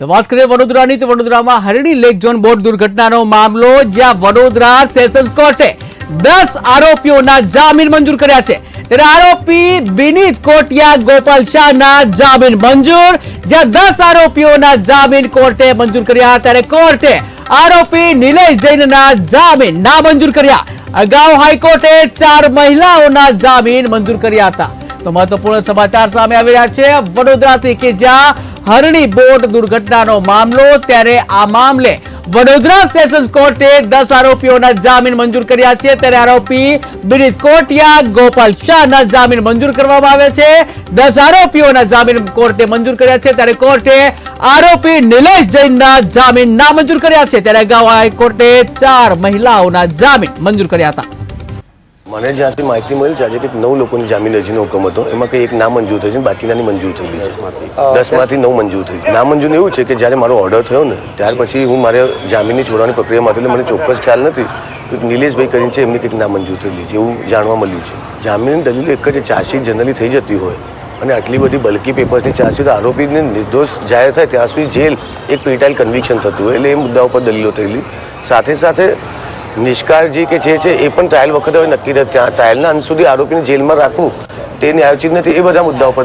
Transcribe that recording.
તો વાત કરીએ વડોદરાની તો વડોદરામાં હરણી લેક ઝોન બોટ દુર્ઘટનાનો મામલો, જ્યાં વડોદરા સેશન્સ કોર્ટે 10 આરોપીઓના જામીન મંજૂર કર્યા છે। ત્યારે આરોપી વિનીત કોટિયા ગોપાલ શાહના જામીન મંજૂર, જ્યાં 10 આરોપીઓના જામીન કોર્ટે મંજૂર કર્યા। ત્યારે કોર્ટે આરોપી નિલેશ જૈનના જામીન નામંજૂર કર્યા। અગાઉ હાઈકોર્ટે 4 મહિલાઓના જામીન મંજૂર કર્યા હતા। તો મહત્વપૂર્ણ સમાચાર સામે આવી રહ્યા છે વડોદરાથી કે જ્યાં હરણી બોટ દુર્ઘટનાનો મામલો, ત્યારે આ મામલે વડોદરા સેશન્સ કોર્ટે 10 આરોપીઓના જામીન મંજૂર કર્યા છે। ત્યારે આરોપી વિનીત કોટિયા ગોપાલ શાહના જામીન મંજૂર કરવામાં આવ્યા છે। 10 આરોપીઓના જામીન કોર્ટે મંજૂર કર્યા છે। ત્યારે કોર્ટે આરોપી નિલેશ જૈનના જામીન નામંજૂર કર્યા છે। ત્યારે અગાઉ હાઈકોર્ટે 4 મહિલાઓના જામીન મંજૂર કર્યા હતા। મને જ્યાંથી માહિતી મળી છે આજે કે 9 લોકોની જામીન અરજીનો હુકમ હતો, એમાં કંઈ એક નામંજૂર થઈ છે, બાકીનાની મંજૂર થયેલી છે। 10માંથી 9 મંજૂર થઈ છે। નામંજૂર એવું છે કે જ્યારે મારો ઓર્ડર થયો ને ત્યાર પછી હું મારે જામીનની છોડવાની પ્રક્રિયામાં હતી, એટલે મને ચોક્કસ ખ્યાલ નથી કે નિલેશભાઈ કરીને છે એમની કંઈક નામંજૂર થયેલી છે એવું જાણવા મળ્યું છે। જામીનની દલીલ એક જ, ચાર્જશીટ જનરલી થઈ જતી હોય અને આટલી બધી બલ્કી પેપર્સની ચાર્જશીટ આરોપીને નિર્દોષ જાહેર થાય ત્યાં સુધી જેલ એક પ્રીટાઇલ કન્વિક્શન થતું હોય, એટલે એ મુદ્દા ઉપર દલીલો થયેલી। સાથે સાથે નિષ્કાળજી કે છે એ પણ ટ્રાયલ વખતે હવે નક્કી થાય, ત્યાં ટ્રાયલના અંત સુધી આરોપીને જેલમાં રાખવું તે ન્યાયોચિત નથી, એ બધા મુદ્દાઓ પર